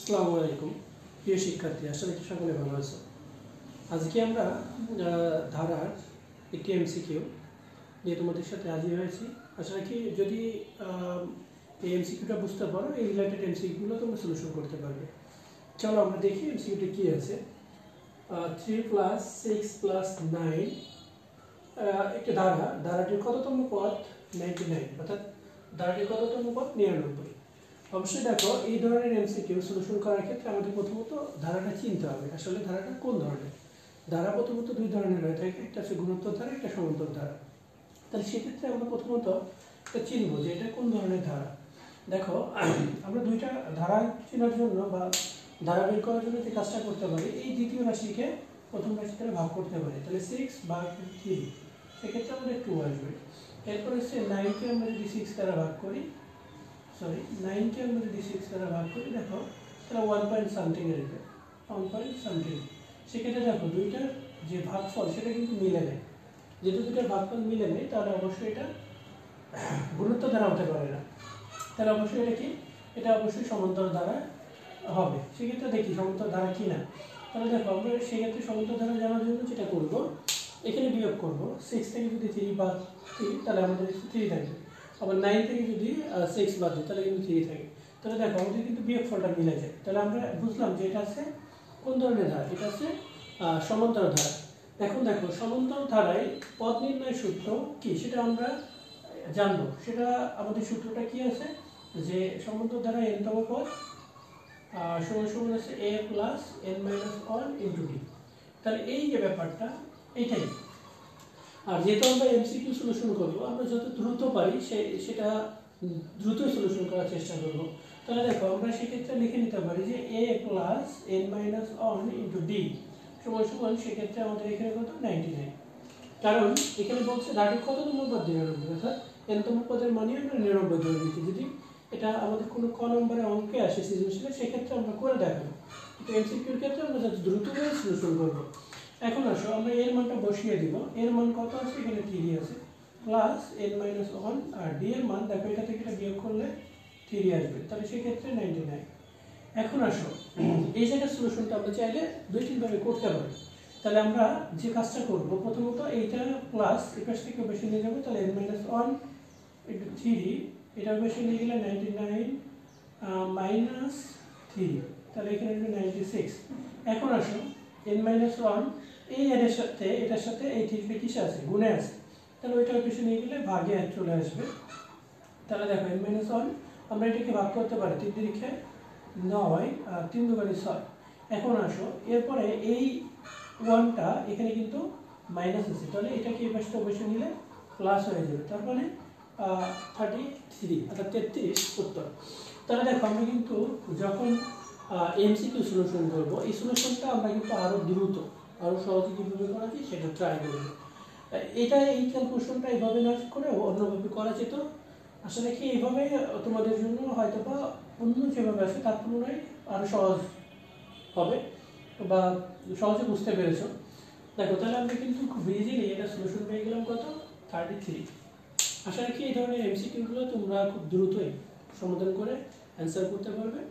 আসসালামু আলাইকুম প্রিয় শিক্ষার্থী, আশা করি সকলে ভালো আছো। আজকে আমরা ধারার একটি এমসিকিউ নিয়ে তোমাদের সাথে হাজির হয়েছি। আশা রাখি যদি এই এমসিকিউটা বুঝতে পারো, এই রিলেটেড এমসিকিউগুলো তোমরা সলিউশন করতে পারবে। চলো আমরা দেখি এমসিকিউটা কী আছে। 3 + 6 + 9 একটা ধারাটির কততম পদ 99, অর্থাৎ ধারাটির কততম পদ 99। অবশ্যই দেখো, এই ধরনের এমসিকিউ সলিউশন করার ক্ষেত্রে আমাদের প্রথমত ধারাটা চিনতে হবে। আসলে ধারাটা কোন ধরনের ধারা? প্রথমত দুই ধরনের হয়ে থাকে, একটা হচ্ছে গুণোত্তর ধারা, একটা সমান্তর ধারা। তাহলে সেক্ষেত্রে আমরা প্রথমত এটা চিনবো যে এটা কোন ধরনের ধারা। দেখো, আমরা দুইটা ধারা চেনার জন্য বা ধারা বের করার জন্য যে কাজটা করতে পারি, এই দ্বিতীয় রাশিকে প্রথম রাশি দ্বারা ভাগ করতে পারি। তাহলে 6/3, সেক্ষেত্রে আমাদের 2 আসবে। এরপর হচ্ছে 9কে আমরা যদি 6 দ্বারা ভাগ করি, 9কে আমরা যদি 6 দ্বারা ভাগ করি, দেখো তাহলে 1 পয়েন্ট সামথিং আসবে, 1 পয়েন্ট সামথিং। সেক্ষেত্রে দেখো দুইটার যে ভাগফল সেটা কিন্তু মিলে নেয়। যেহেতু দুইটার ভাগফল মিলে নেয়, তাহলে অবশ্যই এটা গুণোত্তর দ্বারা হতে পারে না। তাহলে অবশ্যই এটা কি? এটা অবশ্যই সমান্তর দ্বারা হবে। সেক্ষেত্রে দেখি সমান্তর ধারা কি না। তাহলে দেখো, আমরা সেক্ষেত্রে সমান্তর ধারা জানার জন্য যেটা করব, এখানে বিয়োগ করব। 6 থেকে যদি 3 বাদ দিই, তাহলে আমাদের 3 থাকবে। আবার 9 থেকে যদি 6 বাদ দিই, তাহলে কিন্তু 3 থাকে। তাহলে দেখো আমাদের কিন্তু বিয়োগফলটা মিলে যায়। তাহলে আমরা বুঝলাম যে এটা আছে কোন ধরনের ধারা, এটা আছে সমান্তর ধারা। এখন দেখো, সমান্তর ধারায় পদ নির্ণয়ের সূত্র কি সেটা আমরা জানবো। সেটা আমাদের সূত্রটা কি আছে, যে সমান্তর ধারা n তম পদ সমান আছে a + n-1 × d। তাহলে এই যে ব্যাপারটা, এইটাই। আর যেহেতু আমরা এমসিকিউ সলিউশন করবো, আমরা যত দ্রুত পারি সেটা দ্রুতই সলিউশন করার চেষ্টা করব। তাহলে দেখো, আমরা সেক্ষেত্রে লিখে নিতে পারি যে a + n-1 × d সমান সেক্ষেত্রে আমাদের এখানে কত 99। কারণ এখানে বলছে ধারাটির কততম পদ 99, অর্থাৎ n-তম পদের মানে আমরা 99 ধরে নিচ্ছি। যদি এটা আমাদের কোনো ক নম্বরে অঙ্কে আসে সৃজনশীলে, সেক্ষেত্রে আমরা করে দেখাবো। কিন্তু এমসিকিউর ক্ষেত্রে আমরা যত দ্রুত করে সলিউশন করবো। এখন আসো, আমরা এর মানটা বসিয়ে দিব। এর মান কত আছে? এখানে 3 আছে, প্লাস n-1, আর d এর মান দেখো এটা থেকে এটা বিয়োগ করলে 3 আসবে। তাহলে সেক্ষেত্রে 99। এখন আসো, এই জায়গার সলিউশনটা আমরা চাইলে 2-3 ভাবে করতে পারি। তাহলে আমরা যে কাজটা করব, প্রথমত এইটা প্লাস এপাশ থেকে বেশি নিয়ে যাবো। তাহলে n-1 × 3, এটা বেশি নিয়ে গেলে 99 - 3, তাহলে এখানে 96। এখন আসো, n-1 এই এর সাথে এটার সাথে এই 3টা কিসে আছে? গুণে আছে। তাহলে ওইটা বেশি নিয়ে গেলে ভাগে চলে আসবে। তাহলে দেখো, n-1 আমরা এটাকে ভাগ করতে পারি 3 × 9, আর 3 × 2 = 6। এখন আসো, এরপরে এই 1টা এখানে কিন্তু মাইনাস আছে, তাহলে এটাকে এই পাশে বসে নিলে প্লাস হয়ে যাবে। তার মানে 33, অর্থাৎ 33 উত্তর। তাহলে দেখো, আমরা কিন্তু যখন এমসিকিউ সলিউশন করব, এই সলিউশনটা আমরা কিন্তু আরও দ্রুত, আরও সহজে কীভাবে করা যায় সেটা ট্রাই করব। এই ক্যালকুলেশনটা এইভাবে না করে অন্যভাবে করা যেত। আসলে কি, এইভাবে তোমাদের জন্য হয়তো বা অন্য যেভাবে আছে তার তুলনায় আরও সহজ হবে বা সহজে বুঝতে পেরেছ। দেখো, তাহলে আমরা কিন্তু খুব ইজিলি এটা সলিউশন পেয়ে গেলাম কত? 33। আশা রাখি এই ধরনের এমসিকিউগুলো তোমরা খুব দ্রুতই সমাধান করে অ্যান্সার করতে পারবে।